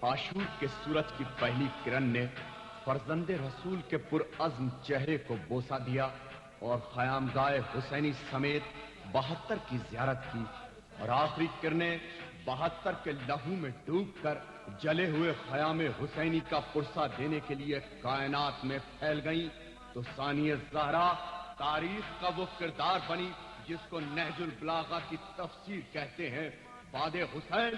आशूर के सूरज की पहली किरण ने फर्जंदे रसूल के पुरअज़्म चेहरे को बोसा दिया और ख़यामगाह हुसैनी समेत 72 की ज़ियारत की और आखिरी किरणें 72 के लहू में डूबकर जले हुए ख़याम हुसैनी का पुरसा देने के लिए कायनात में फैल गईं। तो सानिया ज़हरा तारीख का वो किरदार बनी जिसको नहजुल बलागा की तफसीर कहते हैं। बादे हुसैन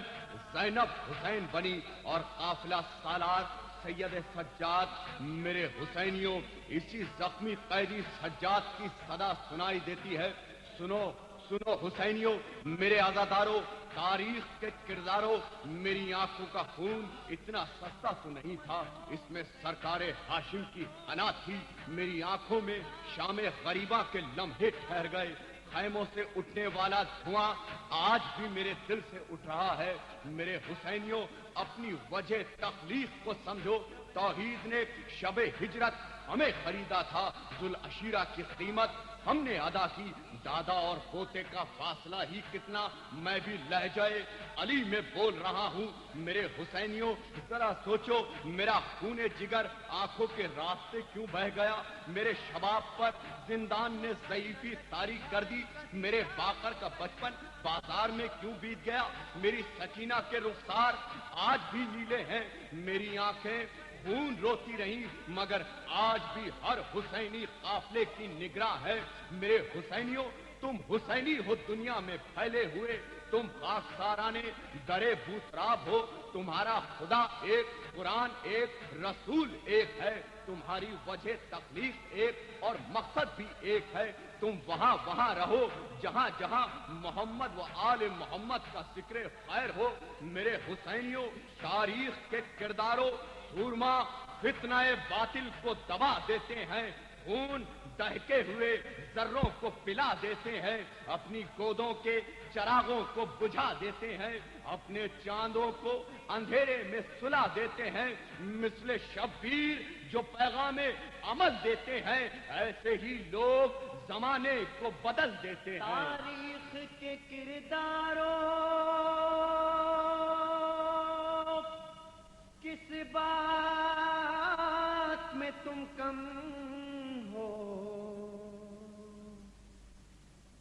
ज़ैनब हुसैन बनी और काफिला सालार सैयद सज्जाद। मेरे हुसैनियों, इसी जख्मी कैदी सज्जाद की सदा सुनाई देती है। सुनो सुनो हुसैनियों, मेरे आज़ादारों, तारीख के किरदारों, मेरी आंखों का खून इतना सस्ता तो नहीं था, इसमें सरकारे हाशिम की हना थी। मेरी आंखों में शामे गरीबा के लम्हे ठहर गए। खैमों से उठने वाला धुआं आज भी मेरे दिल से उठ रहा है। मेरे हुसैनियों, अपनी वजह तखलीक को समझो। तौहीद ने शबे हिजरत हमें खरीदा था, जुल अशीरा की कीमत हमने अदा की। दादा और पोते का फासला ही कितना, मैं भी लहजाए अली में बोल रहा हूँ। मेरे हुसैनियों, जरा सोचो, मेरा खूने जिगर आंखों के रास्ते क्यों बह गया। मेरे शबाब पर जिंदान ने ज़ईफ़ी तारी कर दी। मेरे बाकर का बचपन बाजार में क्यों बीत गया। मेरी सकीना के रुखसार आज भी नीले हैं। मेरी आंखें खून रोती रही, मगर आज भी हर हुसैनी काफिले की निगरां है। मेरे हुसैनियों, तुम हुसैनी हो दुनिया में फैले हुए, तुम खाकसाराने दरे बूसराब हो। तुम्हारा खुदा एक, कुरान एक, रसूल एक है। तुम्हारी वजह तखलीक एक और मकसद भी एक है। तुम वहां वहां रहो जहां जहां मोहम्मद व आले मोहम्मद का जिक्र खैर हो। मेरे हुसैनियों, तारीख के किरदारों, सूरमा फितनाए बातिल को दबा देते हैं, खून दहके हुए जर्रों को पिला देते हैं, अपनी गोदों के चरागों को बुझा देते हैं, अपने चांदों को अंधेरे में सुला देते हैं। मिसले शब्बीर जो पैगामे अमल देते हैं, ऐसे ही लोग जमाने को बदल देते हैं। तारीख के किरदारों, किस बात में तुम कम हो।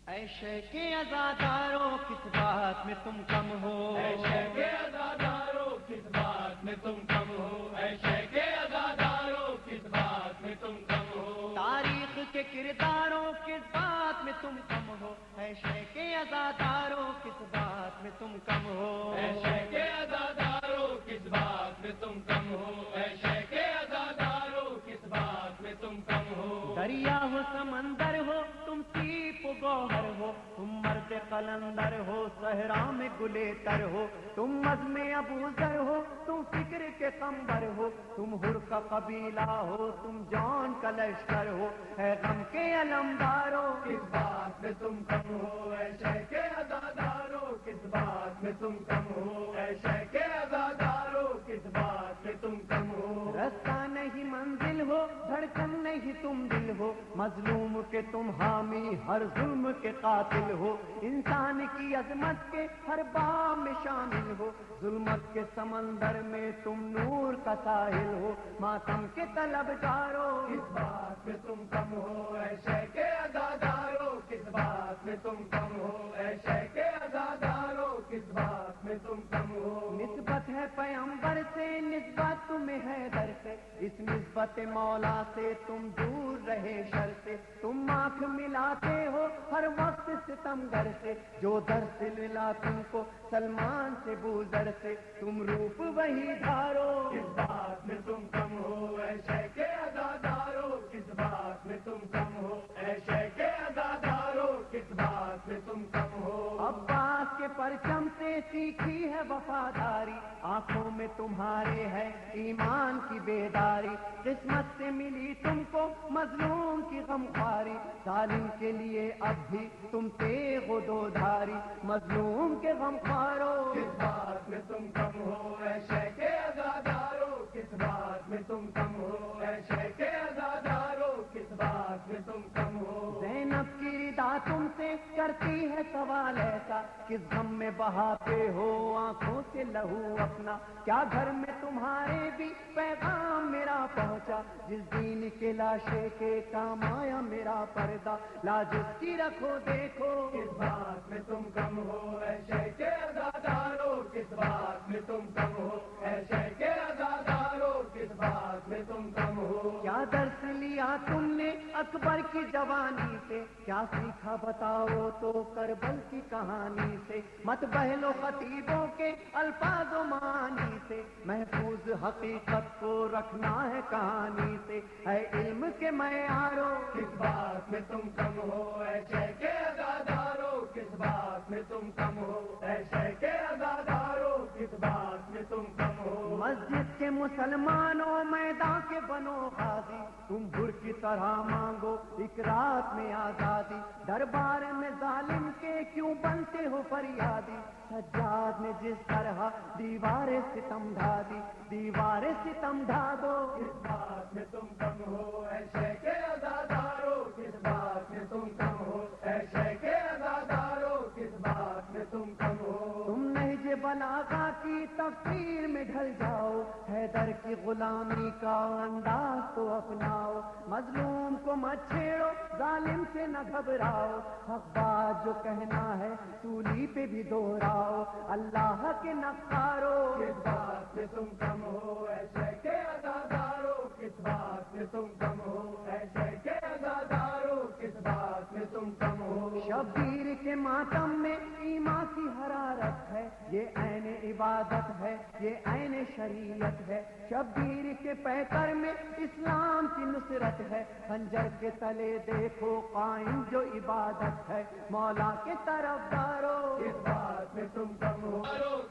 ऐशे के अज़ादारों, किस बात में तुम कम हो। ऐशे के अज़ादारों, किस बात में तुम कम हो। ऐशे के अज़ादारों, किस बात में तुम कम हो। तारीख के किरदारों, किस बात में तुम कम हो। ऐशे के अज़ादारों, किस बात में तुम कम हो। ऐशे के अज़ादारों, किस बात में तुम कम हो। ऐशे के अज़ादारों, किस बात में तुम कम हो। दरिया हो समंदर हो, तुम सीप गौहर हो, तुम मर्द कलंदर हो, सहरा में गुलेतर हो, तुम मज़्मे अबूज़र हो, तुम फिक्र के कंबर हो, तुम हुर का कबीला हो, तुम जान का लश्कर हो, है गम के अलमदारो। किस बात में तुम कम हो। ऐशे के अज़ादारों, किस बात में तुम कम हो। ऐशे के अज़ादारों, किस बात में तुम कम हो। रास्ता नहीं मंजिल हो, धड़कन नहीं तुम दिल हो, मजलूम के तुम हामी, हर जुल्म के कातिल हो, इंसान की अजमत के हर बाम में शामिल हो, जुल्मत के समंदर में तुम नूर का साहिल हो, मातम के तलबगारो। किस बात में तुम कम हो। ऐशे के अज़ादारों, किस बात में तुम कम हो। ऐशे के अज़ादारों, किस बात में तुम कम हो। निस्बत है पैगंबर से, निस्बत तुम्हें है दर से, इस निस्बत मौला से तुम दूर रहे शर से, तुम आंख मिलाते हो हर वक्त सितमगर से, जो दर से मिला तुमको सलमान से बूजर से, तुम रूप वही धारो। किस बात में तुम कम हो। ऐशे के अज़ादारों, किस बात में तुम कम हो। ऐशे के अज़ादारों, किस बात में तुम कम हो। अब्बास के परचम से सीखी है वफादारी, आंखों में तुम्हारे है ईमान की बेदारी, किस्मत से मिली तुमको मजलूम की गमखारी, जालिम के लिए अब भी तुम तेग दोधारी, मजलूम के गमखारो। किस बात में तुम कम हो। ऐशे के अज़ादारों, किस बात में तुम कम हो। ऐशे के अज़ादारों, किस बात में तुम कम हो। ज़ैनब की रिदा तुमसे کرتی ہے سوال ایسا کس غم میں بہاتے ہو آنکھوں سے لہو اپنا؟ کیا گھر میں تمہارے بھی پیغام میرا پہنچا؟ جس دین کے لاشے کے کام آیا میرا پردہ، لاج اس کی رکھو دیکھو کس بات میں تم کم ہو اے شیخ عزادارو، کس بات میں تم کم ہو اے شیخ عزادارو، کس بات میں تم کم ہو؟ کیا درس لیا تم نے اکبر کی جوانی سے؟ کیا سیکھا بتاؤ تو کربل کی کہانی سے؟ مت بہلو خطیبوں کے الفاظ و معانی سے، محفوظ حقیقت کو رکھنا ہے کہانی سے، ہے علم کے معیاروں کس بات میں تم کم ہو اے شیخ عزادارو، کس بات میں تم کم ہو اے شیخ عزادارو، کس بات میں تم کم ہو؟ مسجد کے مسلمانوں میدان کے بنو غازی، تم بھر کی طرح مانگو ایک رات میں آزادی، دربار میں ظالم کے کیوں بنتے ہو فریادی؟ سجاد نے جس طرح دیوار ستم ڈھا دی، دیوار ستم ڈھا دو کس بات میں تم کم ہو اے شیخ عزادارو، کس بات میں تم کم ہو اے شیخ عزادارو، کس بات میں تم کم ہو؟ تم نہج بلاغہ کی تفسیر میں ڈھل جاؤ، حیدر کی غلامی کا انداز تو اپناؤ، مظلوم کو مت چھیڑو ظالم سے نہ گھبراؤ، حق بات جو کہنا ہے سولی پہ بھی دوہراؤ، اللہ کے نقارو کس بات میں تم کم ہو اے شیخ عزادارو، کس بات میں تم کم ہو اے شیخ عزادارو، کس بات میں تم کم ہو؟ شبیر کے ماتم میں ایمان کی حرارت ہے، یہ عین عبادت ہے، یہ عین شریعت ہے، شبیر کے پیکر میں اسلام کی نصرت ہے، خنجر کے تلے دیکھو قائم جو عبادت ہے، مولا کے طرفدارو کس بات میں تم کم ہو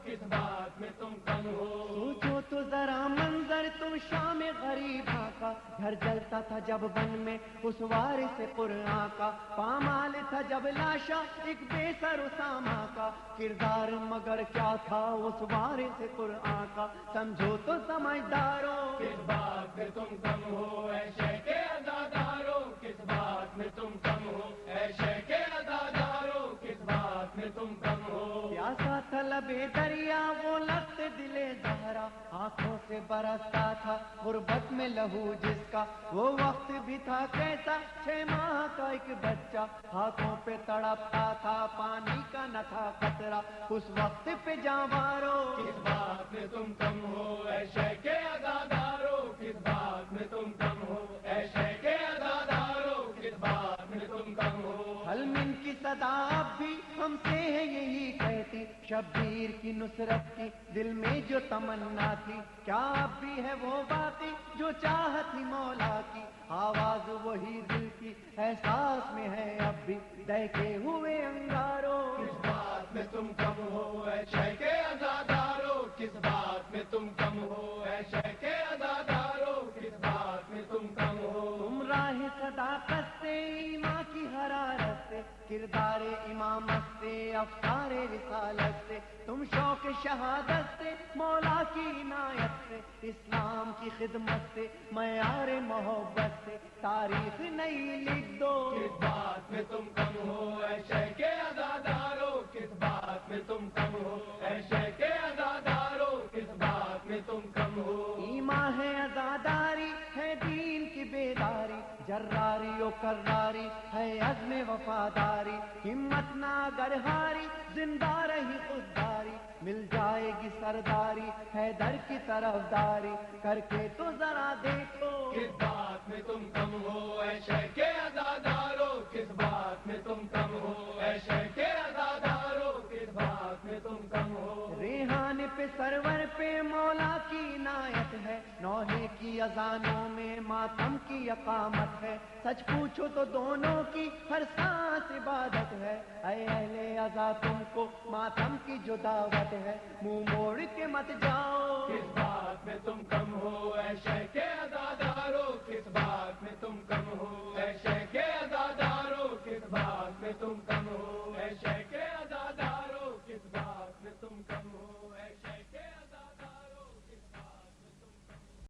کس بات میں تم کم ہو؟ سوچو تو ذرا منظر تم شام غریباں کا، گھر جلتا تھا جب بن میں اس وارث قرآن کا، پامال تھا جب لاشا ایک بے سر اسامہ کا، کردار مگر کیا تھا اس وارث قرآن کا، سمجھو تو سمجھدارو کس بات میں تم کم ہو اے شیخ عزادارو، کس بات میں تم کم ہو اے شیخ عزادارو، کس بات میں تم کم ہو؟ پیاسا طلب دریا وہ لخت دل زہرا، آنکھوں سے برستا تھا غربت میں لہو جس کا، وہ وقت بھی تھا کیسا 6 ماہ کا ایک بچہ، ہاتھوں پہ تڑپتا تھا پانی کا نہ تھا قطرہ، اس وقت پہ جانوارو کس بات میں تم کم ہو اے شیخ عزادارو، کس بات میں تم کم ہو اے شیخ عزادارو، کس بات میں تم کم ہو؟ حلمن کی صدا اب بھی ہم سے ہے یہی کہتی، شبیر کی نصرت کی دل میں جو تمنا تھی، کیا اب بھی ہے وہ باتیں جو چاہت تھی مولا کی، آواز وہی دل کی احساس میں ہے اب بھی دہکے ہوئے انگاروں کس بات میں تم کم ہو اے شیخ عزادارو، کس بات میں تم کم ہو اے شیخ عزادارو، کس بات میں تم کم ہو؟ تم راہ صداقت سے ایمان کی حرارت سے، کردار امامت سے افکار رسالت سے، تم شوق شہادت سے مولا کی عنایت سے، اسلام کی خدمت سے معیار محبت سے تاریخ نئی لکھ دو کس بات میں تم کم ہو اے شیخ عزادارو، کس بات میں تم کم ہو اے شیخ عزادارو، کس بات میں تم کم ہو؟ ایمان ہے عزاداری ہے دین کی بیداری، جراری و کراری ہے عزم وفاداری، ہمت نہ اگر ہاری زندہ رہی خودداری، مل جائے گی سرداری حیدر کی طرفداری، کر کے تو ذرا دیکھو کس بات میں تم کم ہو اے شیخ عزادارو، کس بات میں تم کم ہو اے شیخ عزادارو، کس بات میں تم کم ہو؟ ریحان پہ سرور پہ مولا کی عنایت ہے، نوحے کی اذانوں میں ماتم کی اقامت ہے، سچ پوچھو تو دونوں کی ہر سانس عبادت ہے، اے اہل عزا تم کو ماتم کی جو دعوت ہے، منہ موڑ کے مت جاؤ کس بات میں تم کم ہو اے شیخ عزادارو، کس بات میں تم کم